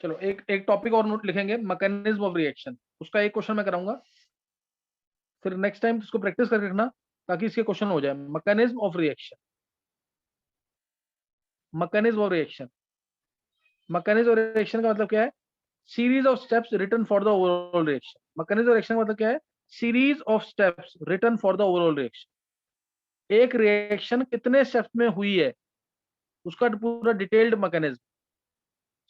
चलो एक एक टॉपिक और नोट लिखेंगे, मैकेनिज्म ऑफ रिएक्शन, उसका एक क्वेश्चन मैं कराऊंगा, फिर नेक्स्ट टाइम इसको प्रैक्टिस करके रखना ताकि इसके क्वेश्चन हो जाए। Mechanism of reaction, mechanism of reaction, mechanism of reaction का मतलब क्या है? Series of steps written for the overall reaction. Mechanism of reaction का मतलब क्या है? Series of steps written for the overall reaction. एक रिएक्शन कितने स्टेप्स में हुई है उसका पूरा डिटेल्ड मैकेनिज्म,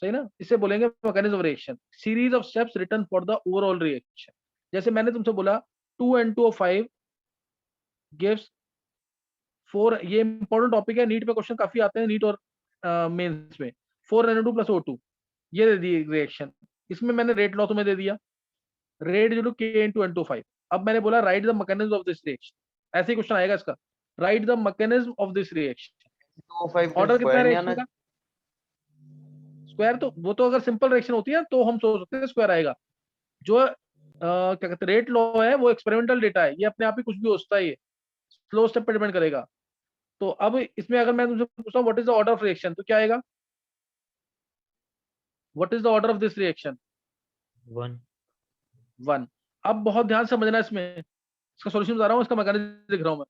सही ना? इसे बोलेंगे mechanism of reaction, series of steps written for the overall reaction. जैसे मैंने तुमसे बोला 2N2O5 गिव्स 4, ये इंपॉर्टेंट टॉपिक है, नीट पे क्वेश्चन काफी आते हैं, नीट और मेंस में। 4NO2 + O2 ये दे दी रिएक्शन, इसमें मैंने रेट लॉ तुम्हें दे दिया, रेट जो K × N2O5। अब मैंने बोला right the mechanism of this reaction, ऐसे ही क्वेश्चन आएगा इसका, right the mechanism of this reaction. तो 5 का ऑर्डर कितना है स्क्वायर नहीं रिएक्शन आना। का? स्क्वायर तो वो तो अगर सिंपल रिएक्शन होती है तो हम सोच सकते हैं स्क्वायर आएगा। जो क्या कहते हैं रेट लॉ है वो एक्सपेरिमेंटल डेटा है, ये अपने आप ही कुछ भी हो सकता है, ये स्लो स्टेप पे डिपेंड करेगा। तो अब इसमें अगर मैं तुमसे पूछता हूँ what is the order of reaction, तो क्या आएगा? What is the order of this reaction? 1। 1। अब बहुत ध्यान से समझना, इसमें इसका सॉल्यूशन बता रहा हूँ, इसका मैकेनिज्म लिख रहा हूँ मैं।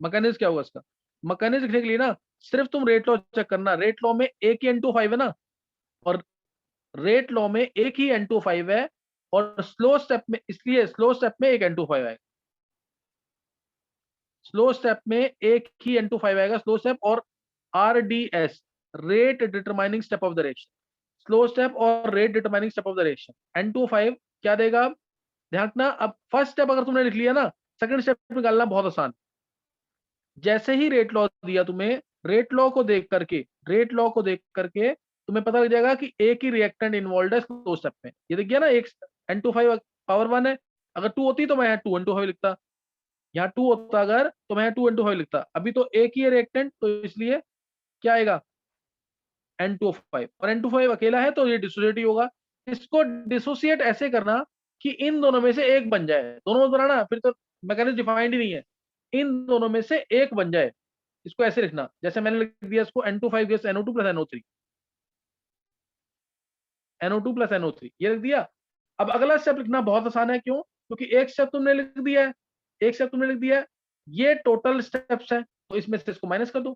मैकेनिज्म क्या होगा इसका? मैकेनिज्म लिखने के लिए ना सिर्फ तुम रेट लॉ चेक करना, रेट लॉ में एक ही N2O5 है ना, और रेट लॉ में एक ही N2O5 है, और स्लो स्टेप में, इसलिए स्लो स्टेप में एक N2O5 आएगा, स्लो स्टेप में एक ही N2O5 आएगा, स्लो स्टेप। और RDS, rate determining step of the reaction, slow step और rate determining step of the reaction. N2O5 क्या देगा? ध्यान रखना, अब फर्स्ट स्टेप अगर तुमने लिख लिया ना, सेकंड स्टेप निकालना बहुत आसान। जैसे ही रेट लॉ दिया तुम्हें, रेट लॉ को देख करके, रेट लॉ को देख करके तुम्हें पता लग जाएगा कि एक ही रिएक्टेंट इन्वॉल्व है दो स्टेप में। ये देख गया ना, एक N2O5 पावर 1 है, अगर 2 होती तो मैं 2N2O5 लिखता, यहाँ 2 होता अगर तो मैं 2N2O5 लिखता। अभी तो एक ही रिएक्टेंट, तो इसलिए क्या आएगा? N2O5। और N2O5 अकेला है तो ये डिसोसिएट ही होगा। इसको डिसोसिएट ऐसे करना कि इन दोनों में से एक बन जाए, दोनों में बनाना फिर तो मैकेनिज्म डिफाइंड ही नहीं है, इन दोनों में से एक बन जाए। इसको ऐसे लिखना, जैसे मैंने लिख दिया इसको N2O5 + NO2 + NO3, NO2 + NO3 ये लिख दिया। अब अगला स्टेप लिखना बहुत आसान है, क्यों? क्योंकि एक स्टेप तुमने लिख दिया है, एक स्टेप तुमने लिख दिया है, ये टोटल स्टेप्स है, तो इसमें से इसको माइनस कर दो,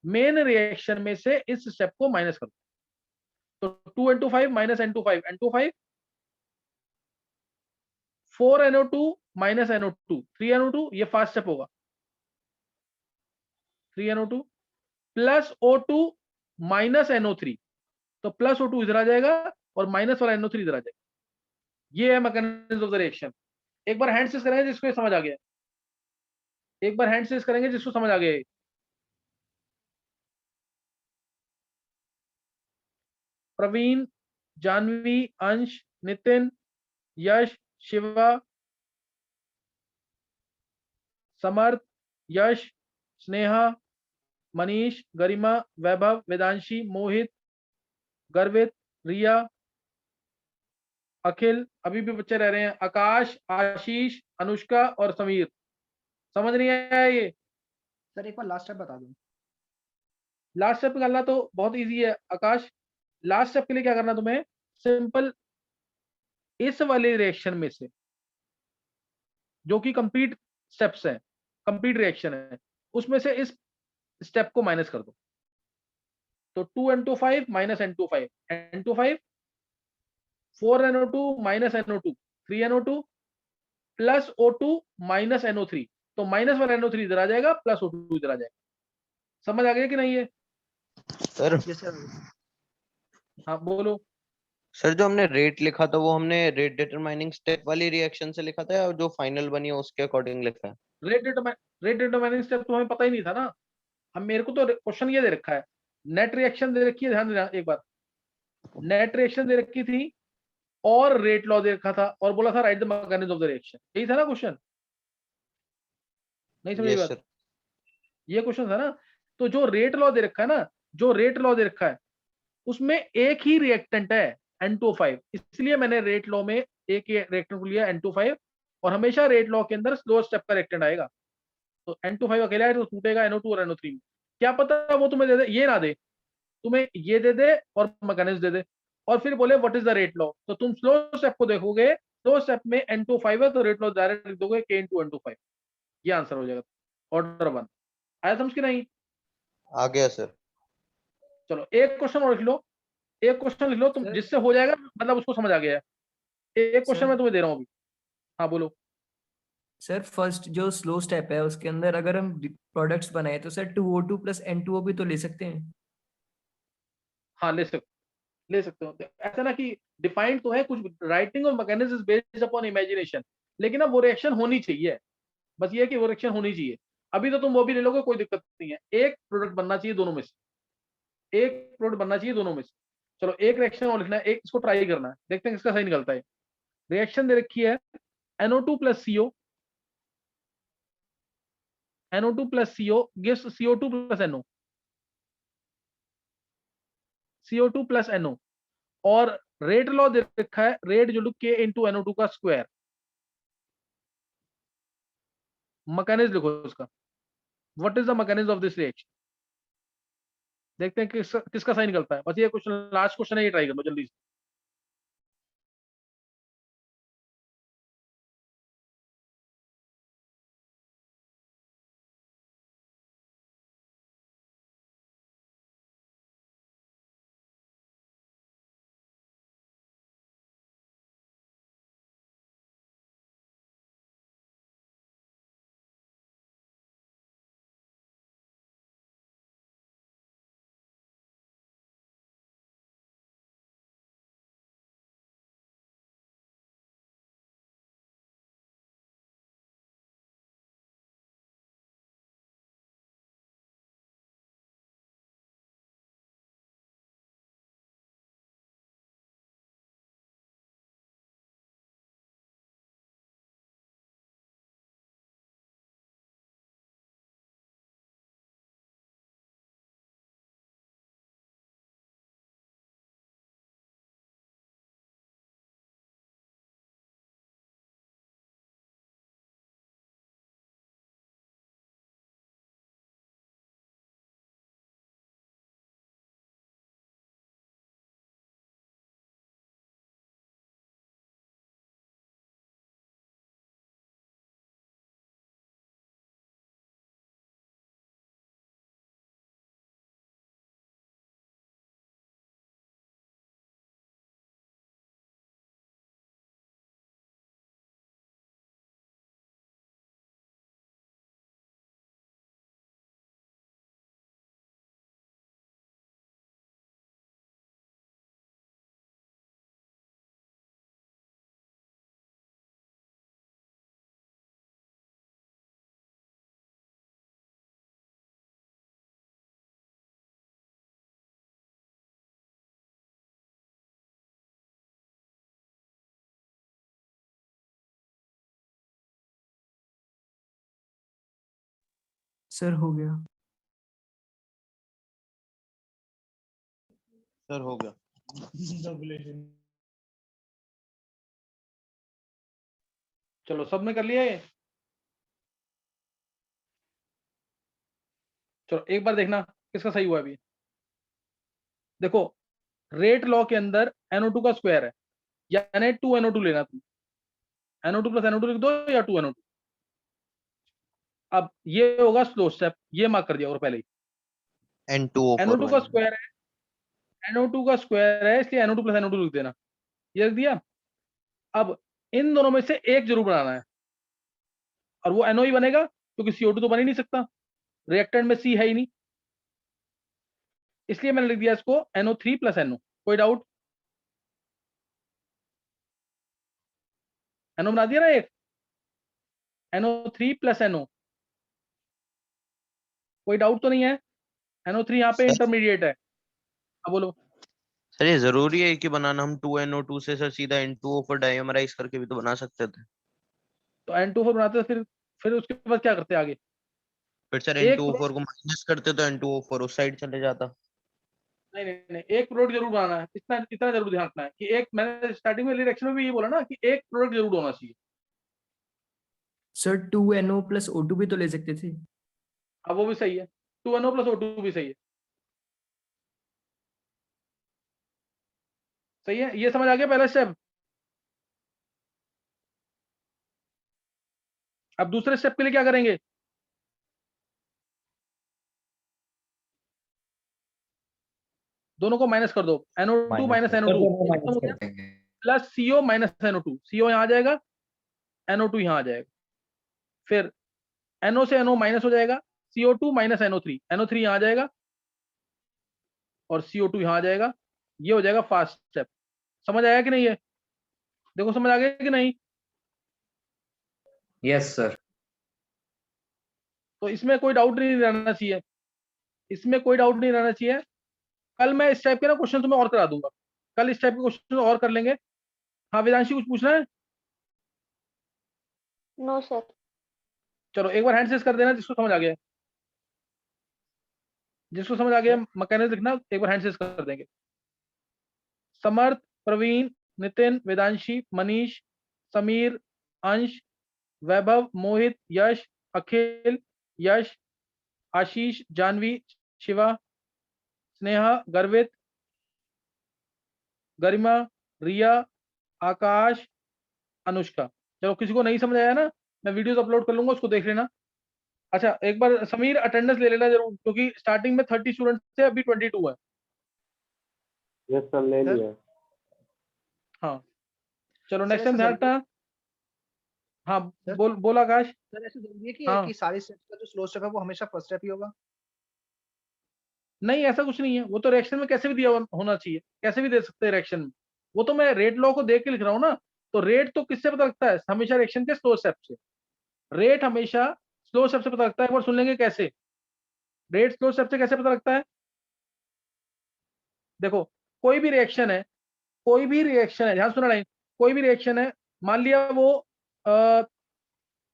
मेन रिएक्शन में से इस स्टेप को माइनस कर दो। तो 2N2O5 - N2O5, N2O5, 4NO2 - NO2, 3NO2, ये फास्ट स्टेप होगा, 3NO2 + O2 - NO3, तो प्लस O2 इधर आ जाएगा और माइनस वाला NO3 इधर आ जाएगा। ये है मैकेनिज्म ऑफ द रिएक्शन। एक बार हैंड सीज करेंगे जिसको समझ आ गया, एक बार हैंड सीज करेंगे जिसको समझ आ गया। प्रवीण, जानवी, अंश, नितिन, यश, शिवा, समर्थ, यश, स्नेहा, मनीष, गरिमा, वैभव, वेदांशी, मोहित, गर्वित, रिया, अखिल, अभी भी बच्चे रह रहे हैं, आकाश, आशीष, अनुष्का और समीर। समझ नहीं आया ये? सर एक बार लास्ट स्टेप बता दो। लास्ट स्टेप निकालना तो बहुत इजी है आकाश। लास्ट स्टेप के लिए क्या करना तुम्हें? सिंपल, इस वाले रिएक्शन में से जो कि कंप्लीट स्टेप्स है, कंप्लीट रिएक्शन है, उसमें से इस स्टेप को माइनस कर दो। तो 2N2O5 - N2O5, N2O5, 4NO2 - NO2, 3NO2 + O2 - NO3, तो माइनस वाला NO3 इधर आ जाएगा, प्लस O2 इधर आ जाएगा। समझ आ गया कि नहीं? ये सर हाँ बोलो। सर जो हमने रेट लिखा था वो हमने रेट डिटरमाइनिंग स्टेप वाली रिएक्शन से लिखा था या जो फाइनल बनी है उसके अकॉर्डिंग लिखा है? रेट डिटरमाइनिंग स्टेप तो हमें पता ही नहीं था ना, हम, मेरे को तो क्वेश्चन ये दे रखा है, नेट रिएक्शन दे रखी है, ध्यान देना एक बार, नेट रिएक्शन दे रखी थी और रेट लॉ दे रखा था, और बोला था right the mechanism of the reaction, यही था ना क्वेश्चन? नहीं समझी यस बात? सर। ये क्वेश्चन था ना। तो जो रेट लॉ दे रखा है ना, जो रेट लॉ दे रखा है उसमें एक ही रिएक्टेंट है N2O5, इसलिए मैंने रेट लॉ में एक ही रिएक्टेंट को लिया N2O5, और हमेशा रेट लॉ के अंदर स्लो स्टेप का रिएक्टेंट आएगा। तो N2O5 अकेला है तो टूटेगा NO2 और NO3 में। क्या पता वो तुम्हें दे दे, ये ना दे, तुम्हें ये दे दे और मैकेनिज्म दे दे, और फिर बोले what is the rate law, तो तुम स्लो स्टेप को देखोगे, स्लो स्टेप में N25 है तो रेट लॉ डायरेक्ट लिख दोगे K इंटू N25, ये आंसर हो जाएगा ऑर्डर 1। आया समझ के नहीं? आ गया सर। चलो एक क्वेश्चन और लिख लो, एक क्वेश्चन लिख लो तुम, सर- जिससे हो जाएगा मतलब उसको समझ आ गया है। एक क्वेश्चन सर- मैं तुम्हें दे रहा हूँ अभी। हाँ बोलो। सर फर्स्ट जो स्लो स्टेप है उसके अंदर अगर हम प्रोडक्ट्स बनाए तो सर 2O2 प्लस N2O भी तो ले सकते हैं। हाँ ले सकते हो। ऐसा ना कि डिफाइंड तो है कुछ, writing of mechanism is based upon imagination, लेकिन अब वो रिएक्शन होनी चाहिए, बस ये है कि वो रिएक्शन होनी चाहिए। अभी तो तुम वो भी ले लोगे, कोई दिक्कत नहीं है, एक प्रोडक्ट बनना चाहिए दोनों में से, एक प्रोडक्ट बनना चाहिए दोनों में से। चलो एक रिएक्शन और लिखना है, एक इसको ट्राई करना है, देखते हैं किसका सही निकलता है। रिएक्शन दे रखी है NO2 plus CO, NO2 plus CO gives CO2 plus NO, CO2 plus NO, और रेट लॉ दे रखा है, रेट जो K इंटू NO2 का स्क्वायर। मैकेनिज्म लिखो उसका, what is the mechanism of this reaction. देखते हैं किसका सही निकलता है। बस ये क्वेश्चन लास्ट क्वेश्चन है, ये ट्राई कर लो जल्दी से। सर हो गया। सर हो गया। चलो सबने कर लिया ये। चलो एक बार देखना किसका सही हुआ अभी। देखो रेट लॉ के अंदर NO2 का स्क्वायर है, यानी 2NO2 लेना तुम, NO2 प्लस NO2 लिख दो या 2NO2। अब ये होगा स्लो स्टेप, ये मार्क कर दिया और पहले ही। N2O4 NO2 का स्क्वायर है, NO2 का स्क्वायर है, इसलिए NO2 प्लस NO2 लिख देना, ये लिख दिया। अब इन दोनों में से एक जरूर बनाना है, और वो NO ही बनेगा क्योंकि CO2 तो बन ही नहीं सकता, रिएक्टेंट में C है ही नहीं, इसलिए मैंने लिख दिया इसको NO3 प्लस NO। कोई डाउट? NO बना दिया ना एक, NO3 प्लस NO। कोई डाउट तो नहीं है? NO3 यहाँ पे सर इंटरमीडिएट है। अब बोलो। सर ये जरूरी है कि बनाना हम 2NO2 से सर सीधा N2O4 डाइमराइज करके भी तो बना सकते थे। तो N24 बनाते फिर उसके बाद क्या करते आगे? फिर सर एक N2O4 को माइनस करते तो N2O4 उस साइड चले जाता। नहीं नहीं नहीं, एक प्रोडक्ट जरूर बनाना है, इतना इतना जरूर ध्यान रखना है कि एक, मैंने स्टार्टिंग में रिएक्शन में भी ये बोला ना कि एक प्रोडक्ट जरूर होना चाहिए। सर 2NO प्लस O2 भी तो ले सकते थे। अब वो भी सही है, 2NO प्लस O2 भी सही है, सही है, ये समझ आ गया पहला स्टेप। अब दूसरे स्टेप के लिए क्या करेंगे? दोनों को माइनस कर दो, NO2 minus NO2 plus CO minus NO2, CO यहाँ आ जाएगा, NO2 यहाँ आ जाएगा, फिर NO से NO माइनस हो जाएगा, CO2 माइनस NO3, NO3 यहाँ आ जाएगा और CO2 यहाँ आ जाएगा। ये हो जाएगा फर्स्ट स्टेप। समझ आया कि नहीं? है देखो, समझ आ गया कि नहीं? Yes sir. तो इसमें कोई डाउट नहीं रहना चाहिए, इसमें कोई डाउट नहीं रहना चाहिए। कल मैं इस टाइप के ना क्वेश्चन तुम्हें और करा दूंगा, कल इस टाइप के क्वेश्चन और कर लेंगे। हाँ वेदांशी, कुछ पूछना है? No sir. चलो एक बार हैंड रेज कर देना जिसको समझ आ गया, जिसको समझ आ गया मैकेनिज्म लिखना, एक बार हैंड रेज कर देंगे। समर्थ, प्रवीण, नितिन, वेदांशी, मनीष, समीर, अंश, वैभव, मोहित, यश, अखिल, यश, आशीष, जानवी, शिवा, स्नेहा, गर्वित, गरिमा, रिया, आकाश, अनुष्का। चलो किसी को नहीं समझ आया ना, मैं वीडियोस अपलोड कर लूंगा, उसको देख लेना। अच्छा एक बार समीर अटेंडेंस ले लेना जरूर, क्योंकि स्टार्टिंग में 30 स्टूडेंट थे, अभी 22 है। यस सर, ले सर? लिया। हाँ चलो सर, नेक्स्ट टाइम ऐसा ध्यान जरूरी- रखना। हाँ सर? बोल आकाश। सर ऐसा जरूरी है हाँ। कि सारे स्टेप्स का जो स्लो स्टेप है वो हमेशा फर्स्ट स्टेप ही होगा? नहीं ऐसा कुछ नहीं है, वो तो रिएक्शन में कैसे भी दिया होना चाहिए, कैसे भी दे सकते हैं रिएक्शन में। वो तो मैं रेट लॉ को देख के लिख रहा हूँ ना, तो रेट तो किससे पता लगता है? हमेशा रिएक्शन के स्लो स्टेप से। रेट हमेशा स्लो स्टेप से पता लगता है। एक बार सुन लेंगे कैसे रेट स्लो स्टेप से कैसे पता लगता है। देखो कोई भी रिएक्शन है, कोई भी रिएक्शन है, ध्यान सुना नहीं, कोई भी रिएक्शन है, मान लिया वो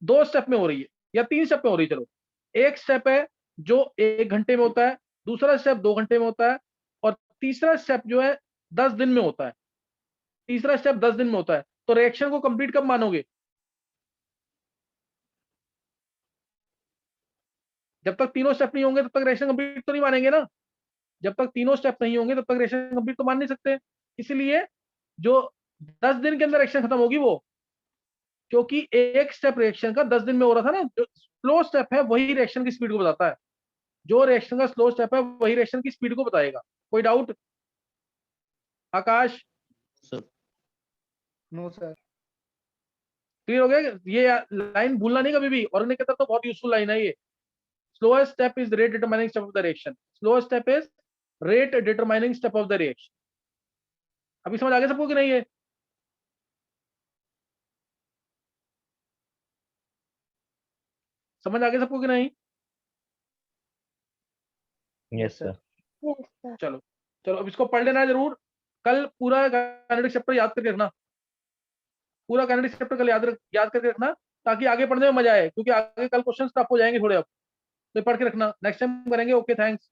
2 स्टेप में हो रही है या 3 स्टेप में हो रही है। चलो एक स्टेप है जो 1 घंटे में होता है, दूसरा स्टेप 2 घंटे में होता है, और तीसरा स्टेप जो है 10 दिन में होता है। तीसरा स्टेप 10 दिन में होता है। तो रिएक्शन को कंप्लीट कब मानोगे? जब तक तीनों स्टेप नहीं होंगे तब तक रिएक्शन कंप्लीट तो नहीं मानेंगे ना। जब तक तीनों स्टेप नहीं होंगे तब तक रिएक्शन कंप्लीट तो मान नहीं सकते। इसलिए जो 10 दिन के अंदर रिएक्शन खत्म होगी वो, क्योंकि एक स्टेप रिएक्शन का 10 दिन में हो रहा था ना। जो स्लो स्टेप है वही रिएक्शन की स्पीड को बताता है, जो रिएक्शन का स्लो स्टेप है वही रिएक्शन की स्पीड को बताएगा। कोई डाउट? आकाश नो सर। क्लियर हो गया? ये लाइन भूलना नहीं कभी भी, ऑर्गेनिक के अंदर तो बहुत यूजफुल लाइन है ये। Slowest step is rate determining step of the reaction. Slowest step is rate determining step of the reaction. अभी समझ आ गया सबको कि नहीं? है समझ आ गया सबको कि नहीं? Yes sir. Yes sir. चलो चलो अब इसको पढ़ लेना जरूर। कल पूरा काइनेटिक चैप्टर याद करके रखना, पूरा काइनेटिक चैप्टर कल याद करके रखना, ताकि आगे पढ़ने में मजा आए, क्योंकि आगे कल क्वेश्चन टफ हो जाएंगे थोड़े। अब तो पढ़ के रखना, नेक्स्ट टाइम करेंगे। Okay thanks.